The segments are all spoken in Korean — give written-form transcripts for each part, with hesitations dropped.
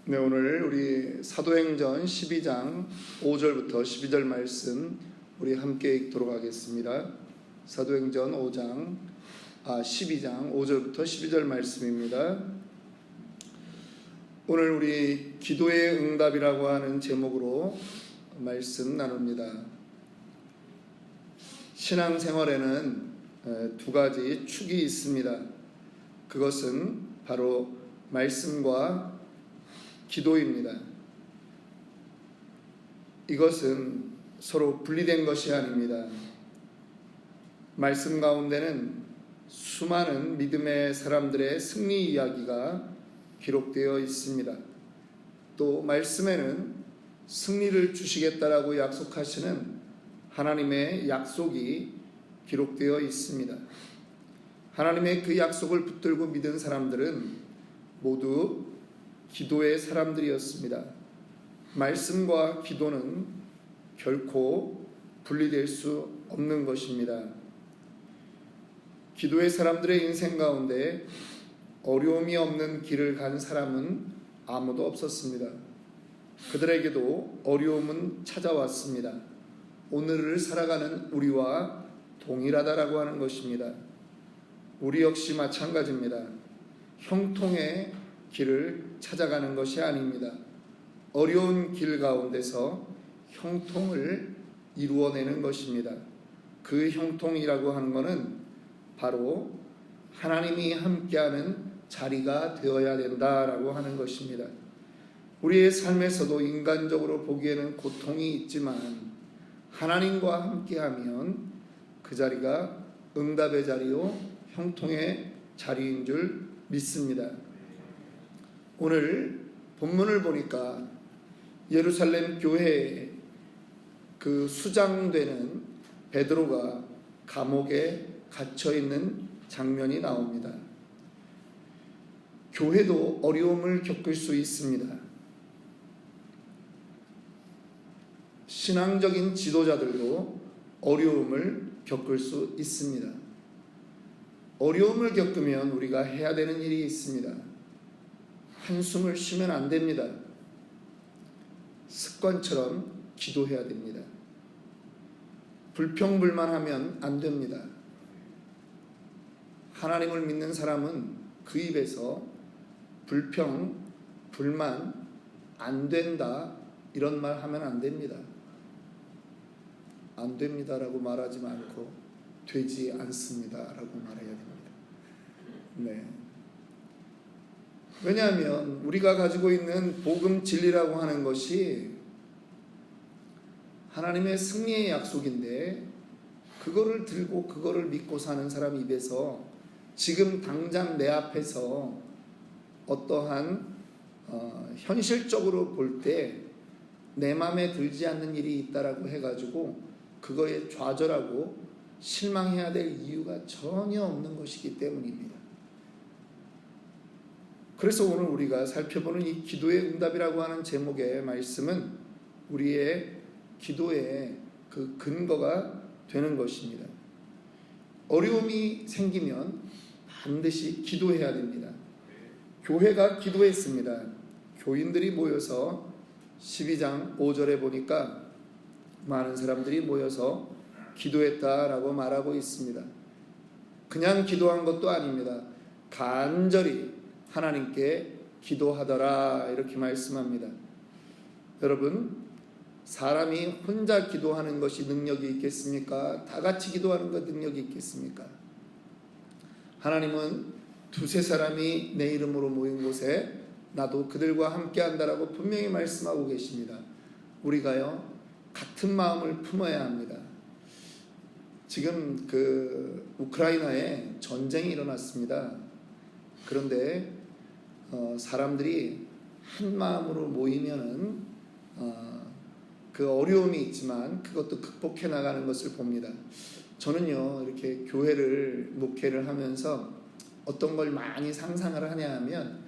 네, 오늘 우리 사도행전 12장 5절부터 12절 말씀 우리 함께 읽도록 하겠습니다. 사도행전 12장 5절부터 12절 말씀입니다. 오늘 우리 기도의 응답이라고 하는 제목으로 말씀 나눕니다. 신앙생활에는 두 가지 축이 있습니다. 그것은 바로 말씀과 기도입니다. 이것은 서로 분리된 것이 아닙니다. 말씀 가운데는 수많은 믿음의 사람들의 승리 이야기가 기록되어 있습니다. 또 말씀에는 승리를 주시겠다라고 약속하시는 하나님의 약속이 기록되어 있습니다. 하나님의 그 약속을 붙들고 믿은 사람들은 모두 기도의 사람들이었습니다. 말씀과 기도는 결코 분리될 수 없는 것입니다. 기도의 사람들의 인생 가운데 어려움이 없는 길을 간 사람은 아무도 없었습니다. 그들에게도 어려움은 찾아왔습니다. 오늘을 살아가는 우리와 동일하다라고 하는 것입니다. 우리 역시 마찬가지입니다. 형통의 길을 찾아가는 것이 아닙니다. 어려운 길 가운데서 형통을 이루어내는 것입니다. 그 형통이라고 하는 것은 바로 하나님이 함께하는 자리가 되어야 된다라고 하는 것입니다. 우리의 삶에서도 인간적으로 보기에는 고통이 있지만 하나님과 함께하면 그 자리가 응답의 자리요 형통의 자리인 줄 믿습니다. 오늘 본문을 보니까 예루살렘 교회에 그 수장되는 베드로가 감옥에 갇혀 있는 장면이 나옵니다. 교회도 어려움을 겪을 수 있습니다. 신앙적인 지도자들도 어려움을 겪을 수 있습니다. 어려움을 겪으면 우리가 해야 되는 일이 있습니다. 한숨을 쉬면 안 됩니다. 습관처럼 기도해야 됩니다. 불평불만하면 안 됩니다. 하나님을 믿는 사람은 그 입에서 불평, 불만, 안 된다 이런 말 하면 안 됩니다. 안 됩니다라고 말하지 말고 되지 않습니다라고 말해야 됩니다. 네. 왜냐하면 우리가 가지고 있는 복음 진리라고 하는 것이 하나님의 승리의 약속인데 그거를 들고 그거를 믿고 사는 사람 입에서 지금 당장 내 앞에서 어떠한 현실적으로 볼 때 내 마음에 들지 않는 일이 있다라고 해가지고 그거에 좌절하고 실망해야 될 이유가 전혀 없는 것이기 때문입니다. 그래서 오늘 우리가 살펴보는 이 기도의 응답이라고 하는 제목의 말씀은 우리의 기도의 그 근거가 되는 것입니다. 어려움이 생기면 반드시 기도해야 됩니다. 교회가 기도했습니다. 교인들이 모여서 12장 5절에 보니까 많은 사람들이 모여서 기도했다라고 말하고 있습니다. 그냥 기도한 것도 아닙니다. 간절히 하나님께 기도하더라 이렇게 말씀합니다. 여러분, 사람이 혼자 기도하는 것이 능력이 있겠습니까? 다 같이 기도하는 것 능력이 있겠습니까? 하나님은 두세 사람이 내 이름으로 모인 곳에 나도 그들과 함께 한다라고 분명히 말씀하고 계십니다. 우리가요 같은 마음을 품어야 합니다. 지금 그 우크라이나에 전쟁이 일어났습니다. 그런데 사람들이 한 마음으로 모이면은 그 어려움이 있지만 그것도 극복해 나가는 것을 봅니다. 저는요 이렇게 교회를 목회를 하면서 어떤 걸 많이 상상을 하냐 하면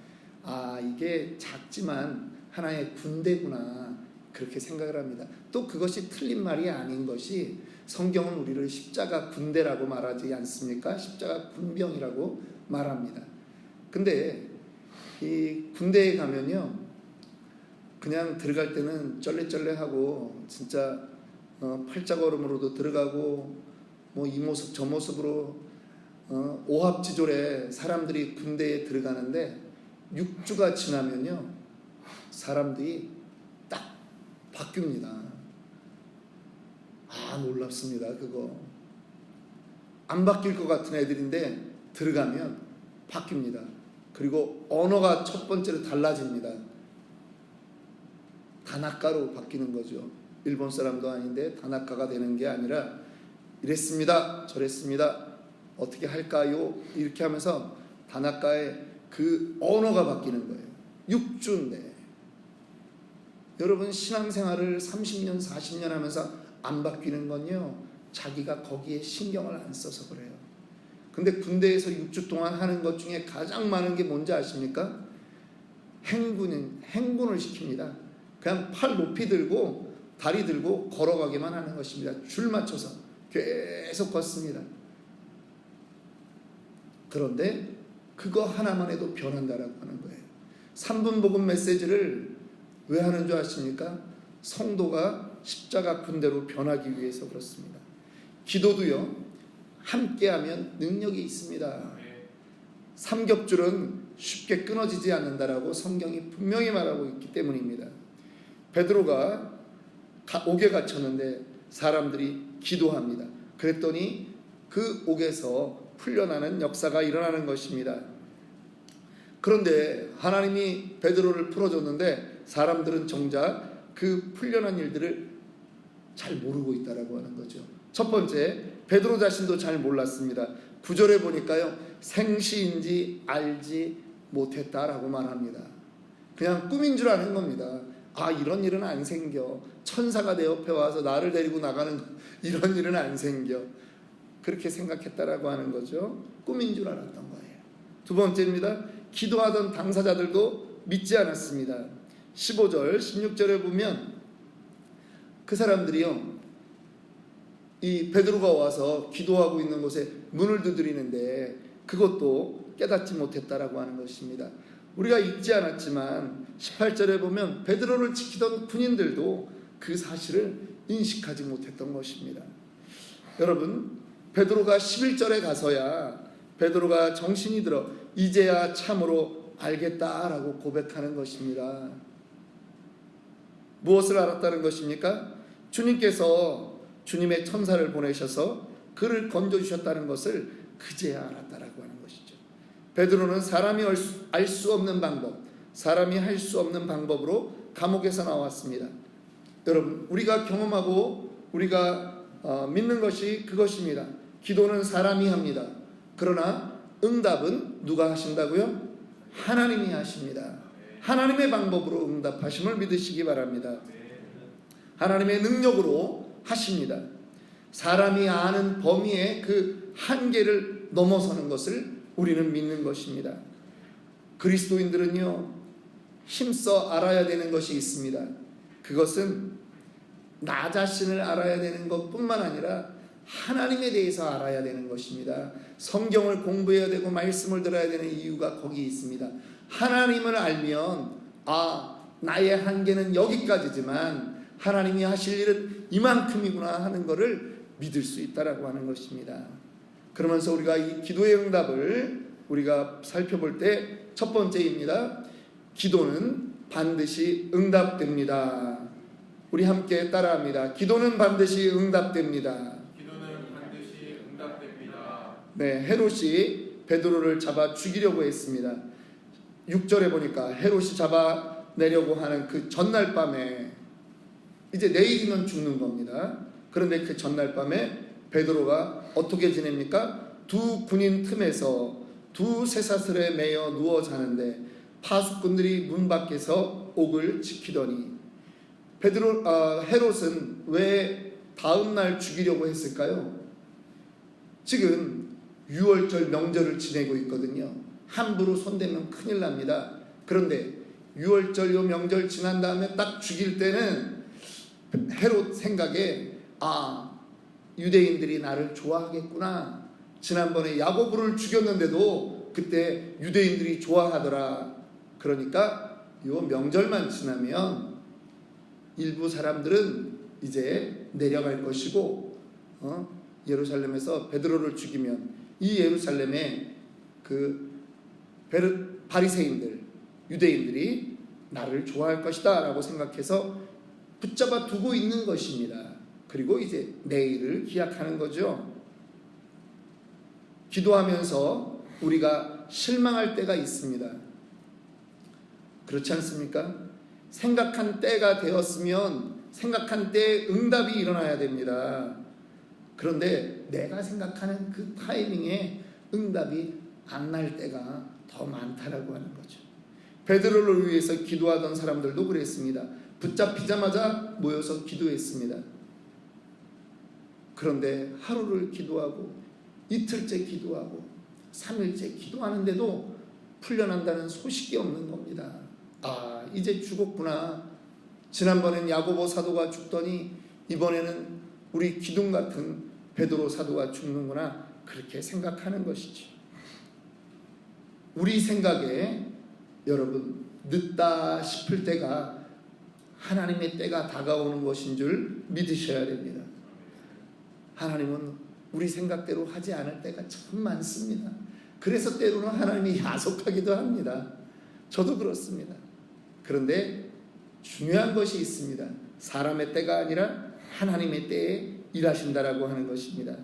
이게 작지만 하나의 군대구나 그렇게 생각을 합니다. 또 그것이 틀린 말이 아닌 것이 성경은 우리를 십자가 군대라고 말하지 않습니까? 십자가 군병이라고 말합니다. 근데 이 군대에 가면요 그냥 들어갈 때는 쩔레쩔레하고 진짜 팔자걸음으로도 들어가고 뭐 이 모습 저 모습으로 오합지졸에 사람들이 군대에 들어가는데 6주가 지나면요 사람들이 딱 바뀝니다. 놀랍습니다. 그거 안 바뀔 것 같은 애들인데 들어가면 바뀝니다. 그리고 언어가 첫 번째로 달라집니다. 다나카로 바뀌는 거죠. 일본 사람도 아닌데 다나카가 되는 게 아니라 이랬습니다, 저랬습니다, 어떻게 할까요? 이렇게 하면서 다나카의 그 언어가 바뀌는 거예요. 6주인데 여러분 신앙생활을 30년 40년 하면서 안 바뀌는 건요 자기가 거기에 신경을 안 써서 그래요. 근데 군대에서 6주 동안 하는 것 중에 가장 많은 게 뭔지 아십니까? 행군을 시킵니다. 그냥 팔 높이 들고 다리 들고 걸어가기만 하는 것입니다. 줄 맞춰서 계속 걷습니다. 그런데 그거 하나만 해도 변한다라고 하는 거예요. 3분 복음 메시지를 왜 하는 줄 아십니까? 성도가 십자가 군대로 변하기 위해서 그렇습니다. 기도도요 함께하면 능력이 있습니다. 삼겹줄은 쉽게 끊어지지 않는다라고 성경이 분명히 말하고 있기 때문입니다. 베드로가 옥에 갇혔는데 사람들이 기도합니다. 그랬더니 그 옥에서 풀려나는 역사가 일어나는 것입니다. 그런데 하나님이 베드로를 풀어줬는데 사람들은 정작 그 풀려난 일들을 잘 모르고 있다라고 하는 거죠. 첫 번째, 베드로 자신도 잘 몰랐습니다. 9절에 보니까요 생시인지 알지 못했다라고 말합니다. 그냥 꿈인 줄 아는 겁니다. 이런 일은 안 생겨. 천사가 내 옆에 와서 나를 데리고 나가는 이런 일은 안 생겨. 그렇게 생각했다라고 하는 거죠. 꿈인 줄 알았던 거예요. 두 번째입니다. 기도하던 당사자들도 믿지 않았습니다. 15절 16절에 보면 그 사람들이요 이 베드로가 와서 기도하고 있는 곳에 문을 두드리는데 그것도 깨닫지 못했다라고 하는 것입니다. 우리가 읽지 않았지만 18절에 보면 베드로를 지키던 군인들도 그 사실을 인식하지 못했던 것입니다. 여러분 베드로가 11절에 가서야 베드로가 정신이 들어 이제야 참으로 알겠다라고 고백하는 것입니다. 무엇을 알았다는 것입니까? 주님께서 주님의 천사를 보내셔서 그를 건져주셨다는 것을 그제야 알았다라고 하는 것이죠. 베드로는 사람이 알 수 없는 방법, 사람이 할 수 없는 방법으로 감옥에서 나왔습니다. 여러분 우리가 경험하고 우리가 믿는 것이 그것입니다. 기도는 사람이 합니다. 그러나 응답은 누가 하신다고요? 하나님이 하십니다. 하나님의 방법으로 응답하심을 믿으시기 바랍니다. 하나님의 능력으로 하십니다. 사람이 아는 범위의 그 한계를 넘어서는 것을 우리는 믿는 것입니다. 그리스도인들은요 힘써 알아야 되는 것이 있습니다. 그것은 나 자신을 알아야 되는 것뿐만 아니라 하나님에 대해서 알아야 되는 것입니다. 성경을 공부해야 되고 말씀을 들어야 되는 이유가 거기 있습니다. 하나님을 알면 나의 한계는 여기까지지만 하나님이 하실 일은 이만큼이구나 하는 것을 믿을 수 있다라고 하는 것입니다. 그러면서 우리가 이 기도의 응답을 우리가 살펴볼 때 첫 번째입니다. 기도는 반드시 응답됩니다. 우리 함께 따라합니다. 기도는 반드시 응답됩니다. 기도는 반드시 응답됩니다. 네, 헤롯이 베드로를 잡아 죽이려고 했습니다. 6절에 보니까 헤롯이 잡아내려고 하는 그 전날 밤에 이제 내일이면 죽는 겁니다. 그런데 그 전날 밤에 베드로가 어떻게 지냅니까? 두 군인 틈에서 두 쇠사슬에 매여 누워 자는데 파수꾼들이 문 밖에서 옥을 지키더니 헤롯은 왜 다음날 죽이려고 했을까요? 지금 6월절 명절을 지내고 있거든요. 함부로 손대면 큰일 납니다. 그런데 6월절 요 명절 지난 다음에 딱 죽일 때는 헤롯 생각에 유대인들이 나를 좋아하겠구나. 지난번에 야고보를 죽였는데도 그때 유대인들이 좋아하더라. 그러니까 요 명절만 지나면 일부 사람들은 이제 내려갈 것이고 예루살렘에서 베드로를 죽이면 이 예루살렘에 그 바리새인들, 유대인들이 나를 좋아할 것이다 라고 생각해서 붙잡아 두고 있는 것입니다. 그리고 이제 내일을 기약하는 거죠. 기도하면서 우리가 실망할 때가 있습니다. 그렇지 않습니까? 생각한 때가 되었으면 생각한 때에 응답이 일어나야 됩니다. 그런데 내가 생각하는 그 타이밍에 응답이 안 날 때가 더 많다라고 하는 거죠. 베드로를 위해서 기도하던 사람들도 그랬습니다. 붙잡히자마자 모여서 기도했습니다. 그런데 하루를 기도하고 이틀째 기도하고 3일째 기도하는데도 풀려난다는 소식이 없는 겁니다. 아, 이제 죽었구나. 지난번엔 야고보 사도가 죽더니 이번에는 우리 기둥 같은 베드로 사도가 죽는구나. 그렇게 생각하는 것이지. 우리 생각에 여러분 늦다 싶을 때가 하나님의 때가 다가오는 것인 줄 믿으셔야 됩니다. 하나님은 우리 생각대로 하지 않을 때가 참 많습니다. 그래서 때로는 하나님이 야속하기도 합니다. 저도 그렇습니다. 그런데 중요한 것이 있습니다. 사람의 때가 아니라 하나님의 때에 일하신다라고 하는 것입니다.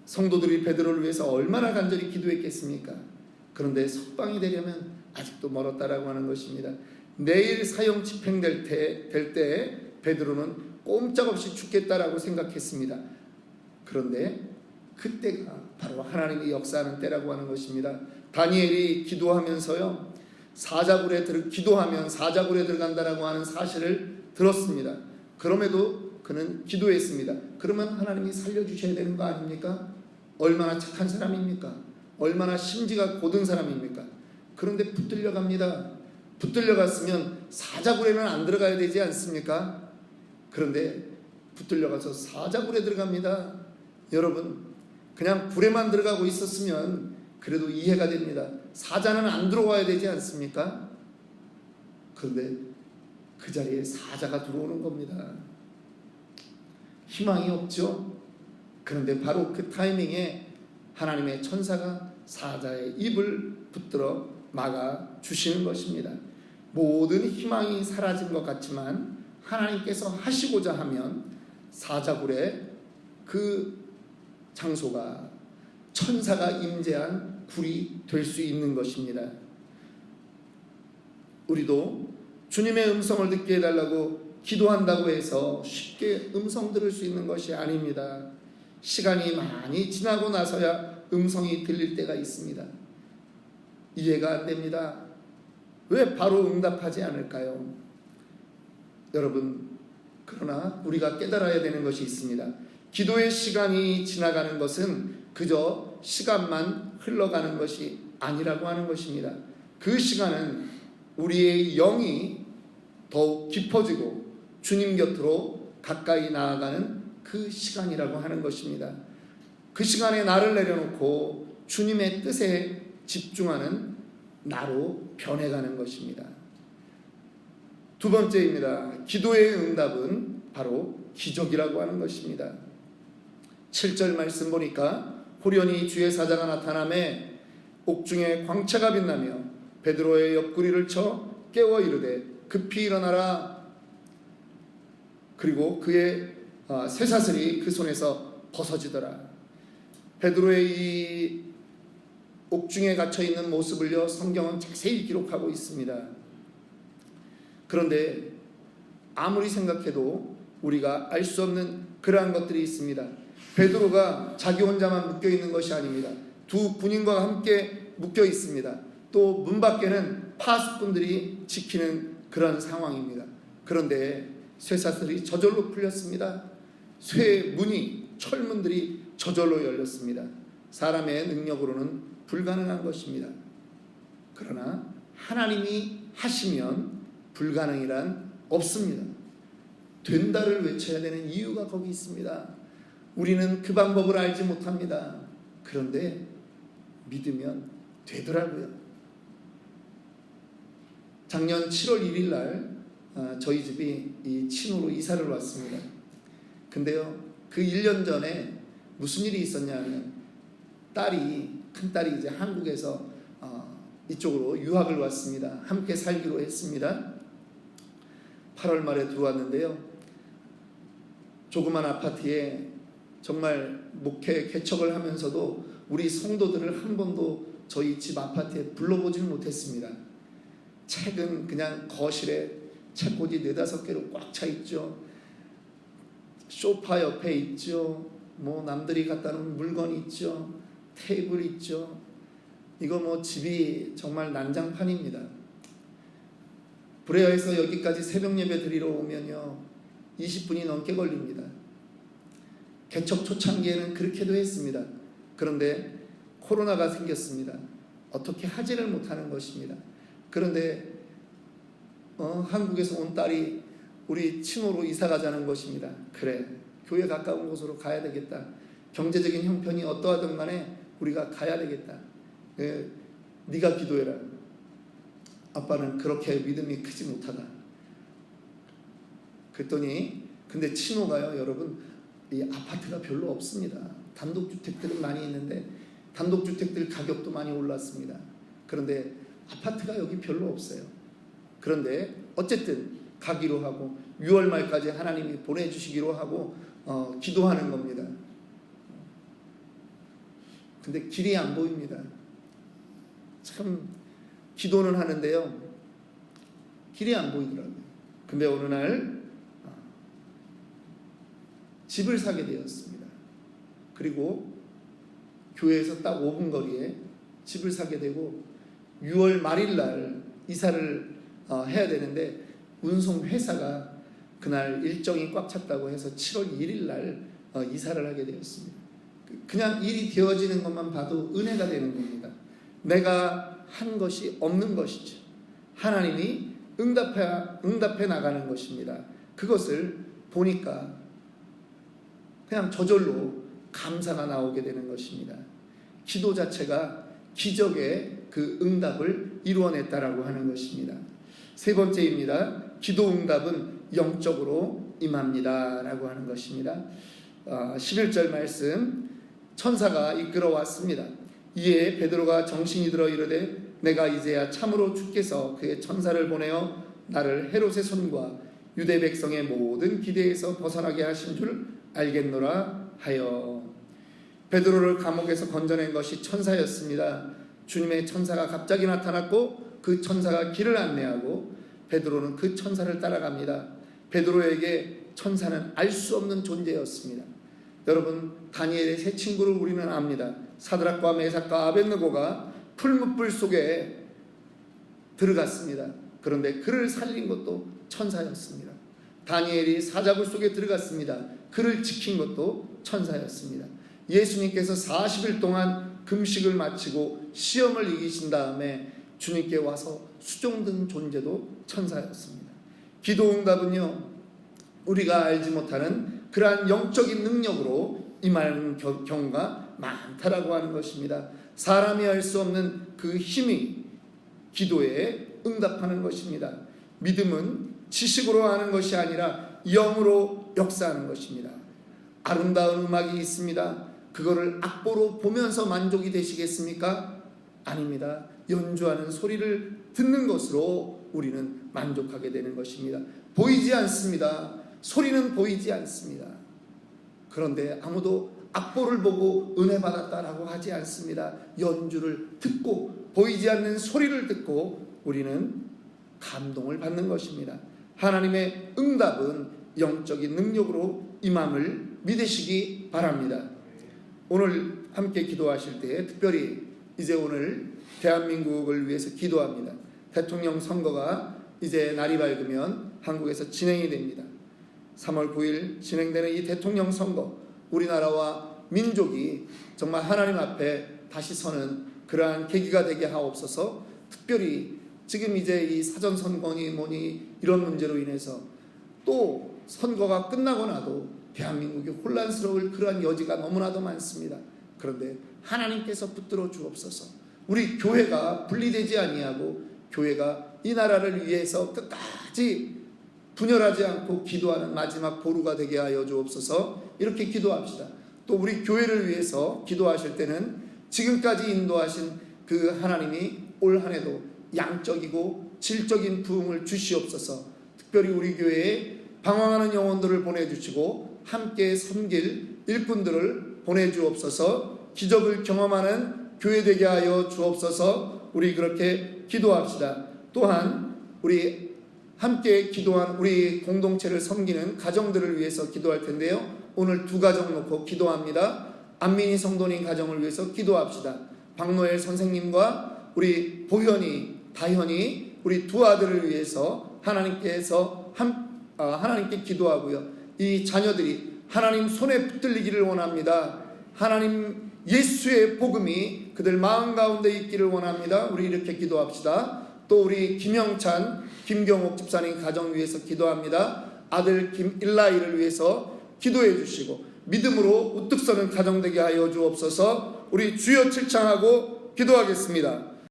성도들이 베드로를 위해서 얼마나 간절히 기도했겠습니까? 그런데 석방이 되려면 아직도 멀었다라고 하는 것입니다. 내일 사형 집행될 때 베드로는 꼼짝없이 죽겠다라고 생각했습니다. 그런데 그때가 바로 하나님이 역사하는 때라고 하는 것입니다. 다니엘이 기도하면서요, 기도하면 사자굴에 들어간다라고 하는 사실을 들었습니다. 그럼에도 그는 기도했습니다. 그러면 하나님이 살려주셔야 되는 거 아닙니까? 얼마나 착한 사람입니까? 얼마나 심지가 고든 사람입니까? 그런데 붙들려 갑니다. 붙들려 갔으면 사자굴에는 안 들어가야 되지 않습니까? 그런데 붙들려 가서 사자굴에 들어갑니다. 여러분, 그냥 굴에만 들어가고 있었으면 그래도 이해가 됩니다. 사자는 안 들어와야 되지 않습니까? 그런데 그 자리에 사자가 들어오는 겁니다. 희망이 없죠? 그런데 바로 그 타이밍에 하나님의 천사가 사자의 입을 붙들어 막아 주시는 것입니다. 모든 희망이 사라진 것 같지만 하나님께서 하시고자 하면 사자굴의 그 장소가 천사가 임재한 굴이 될 수 있는 것입니다. 우리도 주님의 음성을 듣게 해달라고 기도한다고 해서 쉽게 음성 들을 수 있는 것이 아닙니다. 시간이 많이 지나고 나서야 음성이 들릴 때가 있습니다. 이해가 안 됩니다. 왜 바로 응답하지 않을까요? 여러분, 그러나 우리가 깨달아야 되는 것이 있습니다. 기도의 시간이 지나가는 것은 그저 시간만 흘러가는 것이 아니라고 하는 것입니다. 그 시간은 우리의 영이 더욱 깊어지고 주님 곁으로 가까이 나아가는 그 시간이라고 하는 것입니다. 그 시간에 나를 내려놓고 주님의 뜻에 집중하는 나로 변해가는 것입니다. 두 번째입니다. 기도의 응답은 바로 기적이라고 하는 것입니다. 7절 말씀 보니까 호련히 주의 사자가 나타나매 옥중에 광채가 빛나며 베드로의 옆구리를 쳐 깨워 이르되 급히 일어나라. 그리고 그의 쇠사슬이 그 손에서 벗어지더라. 베드로의 이 옥중에 갇혀있는 모습을요, 성경은 자세히 기록하고 있습니다. 그런데 아무리 생각해도 우리가 알 수 없는 그러한 것들이 있습니다. 베드로가 자기 혼자만 묶여있는 것이 아닙니다. 두 군인과 함께 묶여 있습니다. 또 문 밖에는 파수꾼들이 지키는 그런 상황입니다. 그런데 쇠사슬이 저절로 풀렸습니다. 쇠문이, 철문들이 저절로 열렸습니다. 사람의 능력으로는 불가능한 것입니다. 그러나 하나님이 하시면 불가능이란 없습니다. 된다를 외쳐야 되는 이유가 거기 있습니다. 우리는 그 방법을 알지 못합니다. 그런데 믿으면 되더라고요. 작년 7월 1일 날 저희 집이 이 친호로 이사를 왔습니다. 근데요, 그 1년 전에 무슨 일이 있었냐면 큰딸이 이제 한국에서 이쪽으로 유학을 왔습니다. 함께 살기로 했습니다. 8월 말에 들어왔는데요. 조그만 아파트에 정말 목회 개척을 하면서도 우리 성도들을 한 번도 저희 집 아파트에 불러보지는 못했습니다. 책은 그냥 거실에 책꽂이 4-5개로 꽉 차 있죠. 소파 옆에 있죠. 뭐 남들이 갖다 놓은 물건 있죠. 테이블 있죠. 이거 뭐 집이 정말 난장판입니다. 브레어에서 여기까지 새벽 예배 드리러 오면요 20분이 넘게 걸립니다. 개척 초창기에는 그렇게도 했습니다. 그런데 코로나가 생겼습니다. 어떻게 하지를 못하는 것입니다. 그런데 한국에서 온 딸이 우리 친호로 이사 가자는 것입니다. 그래, 교회 가까운 곳으로 가야 되겠다. 경제적인 형편이 어떠하든 간에 우리가 가야 되겠다. 네가 기도해라. 아빠는 그렇게 믿음이 크지 못하다. 그랬더니 근데 친호가요, 여러분, 이 아파트가 별로 없습니다. 단독주택들은 많이 있는데 단독주택들 가격도 많이 올랐습니다. 그런데 아파트가 여기 별로 없어요. 그런데 어쨌든 가기로 하고 6월 말까지 하나님이 보내주시기로 하고 기도하는 겁니다. 근데 길이 안 보입니다. 참 기도는 하는데요, 길이 안 보이더라고요. 근데 어느 날 집을 사게 되었습니다. 그리고 교회에서 딱 5분 거리에 집을 사게 되고 6월 말일 날 이사를 해야 되는데 운송회사가 그날 일정이 꽉 찼다고 해서 7월 1일 날 이사를 하게 되었습니다. 그냥 일이 되어지는 것만 봐도 은혜가 되는 겁니다. 내가 한 것이 없는 것이죠. 하나님이 응답해 나가는 것입니다. 그것을 보니까 그냥 저절로 감사가 나오게 되는 것입니다. 기도 자체가 기적의 그 응답을 이루어냈다라고 하는 것입니다. 세 번째입니다. 기도 응답은 영적으로 임합니다 라고 하는 것입니다. 11절 말씀, 천사가 이끌어 왔습니다. 이에 베드로가 정신이 들어 이르되 내가 이제야 참으로 주께서 그의 천사를 보내어 나를 헤롯의 손과 유대 백성의 모든 기대에서 벗어나게 하신 줄 알겠노라 하여. 베드로를 감옥에서 건져낸 것이 천사였습니다. 주님의 천사가 갑자기 나타났고 그 천사가 길을 안내하고 베드로는 그 천사를 따라갑니다. 베드로에게 천사는 알 수 없는 존재였습니다. 여러분, 다니엘의 세 친구를 우리는 압니다. 사드락과 메삭과 아벳느고가 풀무불 속에 들어갔습니다. 그런데 그를 살린 것도 천사였습니다. 다니엘이 사자굴 속에 들어갔습니다. 그를 지킨 것도 천사였습니다. 예수님께서 40일 동안 금식을 마치고 시험을 이기신 다음에 주님께 와서 수종든 존재도 천사였습니다. 기도 응답은요, 우리가 알지 못하는 그러한 영적인 능력으로 임하는 경우가 많다라고 하는 것입니다. 사람이 알 수 없는 그 힘이 기도에 응답하는 것입니다. 믿음은 지식으로 하는 것이 아니라 영으로 역사하는 것입니다. 아름다운 음악이 있습니다. 그거를 악보로 보면서 만족이 되시겠습니까? 아닙니다. 연주하는 소리를 듣는 것으로 우리는 만족하게 되는 것입니다. 보이지 않습니다. 소리는 보이지 않습니다. 그런데 아무도 악보를 보고 은혜 받았다라고 하지 않습니다. 연주를 듣고 보이지 않는 소리를 듣고 우리는 감동을 받는 것입니다. 하나님의 응답은 영적인 능력으로 임함을 믿으시기 바랍니다. 오늘 함께 기도하실 때 특별히 이제 오늘 대한민국을 위해서 기도합니다. 대통령 선거가 이제 날이 밝으면 한국에서 진행이 됩니다. 3월 9일 진행되는 이 대통령 선거, 우리나라와 민족이 정말 하나님 앞에 다시 서는 그러한 계기가 되게 하옵소서. 특별히 지금 이제 이 사전선거니 뭐니 이런 문제로 인해서 또 선거가 끝나고 나도 대한민국이 혼란스러울 그러한 여지가 너무나도 많습니다. 그런데 하나님께서 붙들어 주옵소서. 우리 교회가 분리되지 아니하고 교회가 이 나라를 위해서 끝까지 분열하지 않고 기도하는 마지막 보루가 되게 하여 주옵소서. 이렇게 기도합시다. 또 우리 교회를 위해서 기도하실 때는 지금까지 인도하신 그 하나님이 올 한 해도 양적이고 질적인 부흥을 주시옵소서. 특별히 우리 교회에 방황하는 영혼들을 보내주시고 함께 섬길 일꾼들을 보내주옵소서. 기적을 경험하는 교회 되게 하여 주옵소서. 우리 그렇게 기도합시다. 또한 우리 함께 기도한 우리 공동체를 섬기는 가정들을 위해서 기도할 텐데요. 오늘 두 가정 놓고 기도합니다. 안민희 성도님 가정을 위해서 기도합시다. 박노엘 선생님과 우리 보현이, 다현이 우리 두 아들을 위해서 하나님께 기도하고요. 이 자녀들이 하나님 손에 붙들리기를 원합니다. 하나님 예수의 복음이 그들 마음 가운데 있기를 원합니다. 우리 이렇게 기도합시다. 또 우리 김영찬, 김경옥 집사님 가정 위해서 기도합니다. 아들 김일라이를 위해서 기도해 주시고 믿음으로 우뚝 서는 가정 되게 하여 주옵소서. 우리 주여 칠창하고 기도하겠습니다.